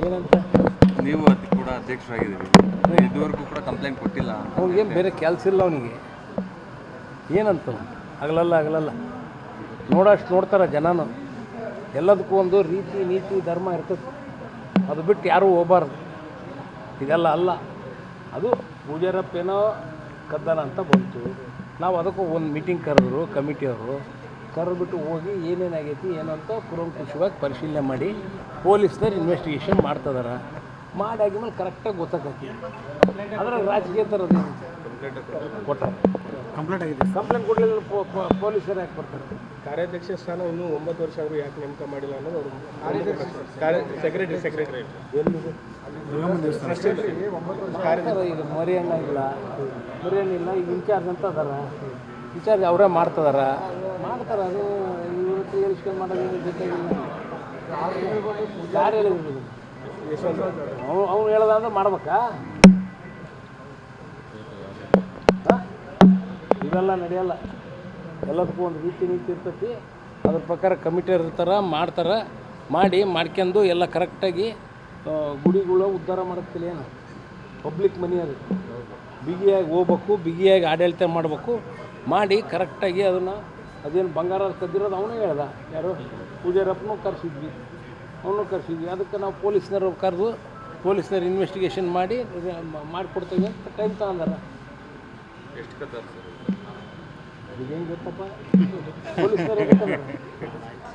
ಏನಂತ ನೀವು ಅದಕ್ಕೆ ಕೂಡ ಅಧ್ಯಕ್ಷರಾಗಿದ್ದೀರಿ, ಇದುವರೆಗೂ ಕೂಡ ಕಂಪ್ಲೇಂಟ್ ಕೊಟ್ಟಿಲ್ಲ. ಅವ್ನಿಗೇನು ಬೇರೆ ಕೆಲಸ ಇಲ್ಲ ಅವನಿಗೆ. ಏನಂತ ಆಗಲಲ್ಲ ನೋಡೋಷ್ಟು ನೋಡ್ತಾರೆ ಜನನು. ಎಲ್ಲದಕ್ಕೂ ಒಂದು ರೀತಿ ನೀತಿ ಧರ್ಮ ಇರ್ತದೆ, ಅದು ಬಿಟ್ಟು ಯಾರೂ ಹೋಗಬಾರ್ದು. ಇದೆಲ್ಲ ಅಲ್ಲ, ಅದು ಪೂಜಾರಪ್ಪೇನೋ ಕದ್ದಾನ ಅಂತ ಬಂತು. ನಾವು ಅದಕ್ಕೂ ಒಂದು ಮೀಟಿಂಗ್ ಕರೆದ್ರು, ಕಮಿಟಿಯವರು ಕರೆದ್ಬಿಟ್ಟು ಹೋಗಿ ಏನೇನಾಗೈತಿ ಏನಂತ ಕೂಲಂಕುಷವಾಗಿ ಪರಿಶೀಲನೆ ಮಾಡಿ ಪೊಲೀಸ್ನವ್ರು ಇನ್ವೆಸ್ಟಿಗೇಷನ್ ಮಾಡ್ತಿದಾರೆ. ಮಾಡಾಗಿದ್ಮೇಲೆ ಕರೆಕ್ಟಾಗಿ ಗೊತ್ತಾಗೈತಿ. ಅದ್ರಾಗ ರಾಜಕೀಯ ಥರದ್ದು ಕೊಟ್ಟಾರೆ. ಕಂಪ್ಲೇಂಟ್ ಆಗಿದೆ. ಕಂಪ್ಲೇಂಟ್ ಕೊಡಲಿಲ್ಲ ಪೊಲೀಸರು ಯಾಕೆ ಬರ್ತಾರೆ? ಕಾರ್ಯಾಧ್ಯಕ್ಷ ಸ್ಥಾನ ಇನ್ನೂ 9 ವರ್ಷ ಆದರೂ ಯಾಕೆ ನೇಮಕ ಮಾಡಿಲ್ಲ ಅನ್ನೋದು ಅವರು ಸೆಕ್ರೆಟರಿ ಎಲ್ಲಿದೆ ಈಗ ಮರಿಯಣ್ಣಿಲ್ಲ, ಈಗ ಇನ್ಚಾರ್ಜ್ ಅಂತ ಅದಾರ. ಇನ್ಚಾರ್ಜ್ ಅವರೇ ಮಾಡ್ತಾರೆ. ಅದು ಇವತ್ತು ಹೇಳಿಸ್ಕೊಂಡು ಮಾಡೋದು ಬೇಕಾಗಿಲ್ಲ. ಯಾರು ಹೇಳಿದ್ರು ಅವ್ನು ಹೇಳೋದಂದ್ರೆ ಮಾಡ್ಬೇಕಾ? ಇವೆಲ್ಲ ನಡೆಯಲ್ಲ. ಎಲ್ಲದಕ್ಕೂ ಒಂದು ರೀತಿ ನೀತಿ ಇರ್ತೈತಿ. ಅದ್ರ ಪ್ರಕಾರ ಕಮಿಟಿಯರ್ ಇರ್ತಾರೆ, ಮಾಡ್ಕೊಂಡು ಎಲ್ಲ ಕರೆಕ್ಟಾಗಿ ಗುಡಿಗಳು ಉದ್ಧಾರ ಮಾಡುತ್ತಿಲ್ಲ. ಏನು ಪಬ್ಲಿಕ್ ಮನಿ ಅದು ಬಿಗಿಯಾಗಿ ಹೋಗ್ಬೇಕು, ಬಿಗಿಯಾಗಿ ಆಡಳಿತ ಮಾಡಬೇಕು. ಮಾಡಿ ಕರೆಕ್ಟಾಗಿ ಅದೇನು ಬಂಗಾರ ಕದ್ದಿರೋದು ಅವನೇ ಹೇಳ್ದ. ಯಾರು ಪೂಜಾರಪ್ಪನೂ ಕರೆಸಿದ್ವಿ, ಅದಕ್ಕೆ ನಾವು ಪೊಲೀಸ್ನವ್ರು ಕರೆದು ಪೊಲೀಸ್ನವ್ರು ಇನ್ವೆಸ್ಟಿಗೇಷನ್ ಮಾಡಿಕೊಡ್ತೀವಿ ಅಂತ ಟೈಮ್ ತಗೊಂಡಾರ. ಎಷ್ಟು ಕತ್ತಾರೆ ಸರ್? ಈಗ ಹೆಂಗೆ ಗೊತ್ತಪ್ಪ,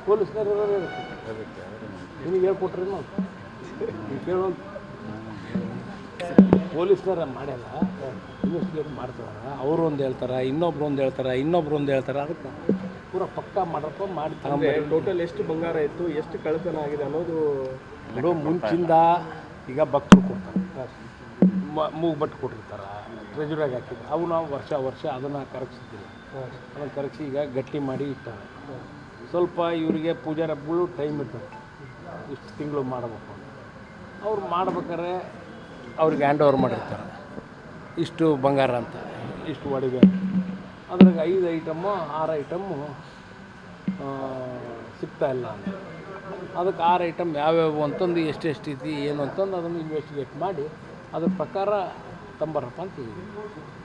ಪೊಲೀಸ್ನವ್ರು ಇರೋದೇ ನಿಮಗೆ ಹೇಳ್ಕೊಟ್ರಿ ನಾವು ಕೇಳೋ. ಪೊಲೀಸ್ನವ್ರು ಮಾಡ್ಯಲ್ಲ, ಇನ್ವೆಸ್ಟಿಗೇಟ್ ಮಾಡ್ತಾರೆ. ಅವರು ಒಂದು ಹೇಳ್ತಾರೆ, ಇನ್ನೊಬ್ರು ಒಂದು ಹೇಳ್ತಾರೆ. ಅದಕ್ಕೆ ಪೂರ ಪಕ್ಕ ಮಾಡಪ್ಪ ಮಾಡಿ ಟೋಟಲ್ ಎಷ್ಟು ಬಂಗಾರ ಇತ್ತು, ಎಷ್ಟು ಕಳ್ಳತನ ಆಗಿದೆ ಅನ್ನೋದು ಮುಂಚಿಂದ. ಈಗ ಭಕ್ತರು ಕೊಡ್ತಾರೆ, ಮೂಗ್ಬಟ್ಟು ಕೊಟ್ಟಿರ್ತಾರೆ, ಟ್ರೆಜರಾಗಿ ಹಾಕಿದ್ರು. ಅವು ನಾವು ವರ್ಷ ಅದನ್ನು ಕರಗಿಸಿದ್ದೀವಿ. ಅದನ್ನು ಕರಗಿಸಿ ಈಗ ಗಟ್ಟಿ ಮಾಡಿ ಇಟ್ಟಾರೆ. ಸ್ವಲ್ಪ ಇವರಿಗೆ ಪೂಜಾರಪ್ಪಗಳು ಟೈಮ್ ಇರ್ತದೆ, ಇಷ್ಟು ತಿಂಗಳು ಮಾಡಬೇಕು. ಅವ್ರು ಮಾಡ್ಬೇಕಾದ್ರೆ ಅವ್ರಿಗೆ ಹ್ಯಾಂಡ್ ಓವರ್ ಮಾಡಿರ್ತಾರೆ. ಇಷ್ಟು ಬಂಗಾರ ಅಂತ, ಇಷ್ಟು ಒಡವೆ. ಅದ್ರಾಗ 5 ಐಟಮ್ಮು 6 ಐಟಮ್ಮು ಸಿಗ್ತಾಯಿಲ್ಲ ಅಂತ. ಅದಕ್ಕೆ 6 ಐಟಮ್ ಯಾವ್ಯಾವು ಅಂತಂದು ಎಷ್ಟೆಷ್ಟು ಐತಿ ಏನು ಅಂತಂದು ಅದನ್ನು ಇನ್ವೆಸ್ಟಿಗೇಟ್ ಮಾಡಿ ಅದ್ರ ಪ್ರಕಾರ ತಂಬರಪ್ಪ ಅಂತಿದ್ದೀವಿ.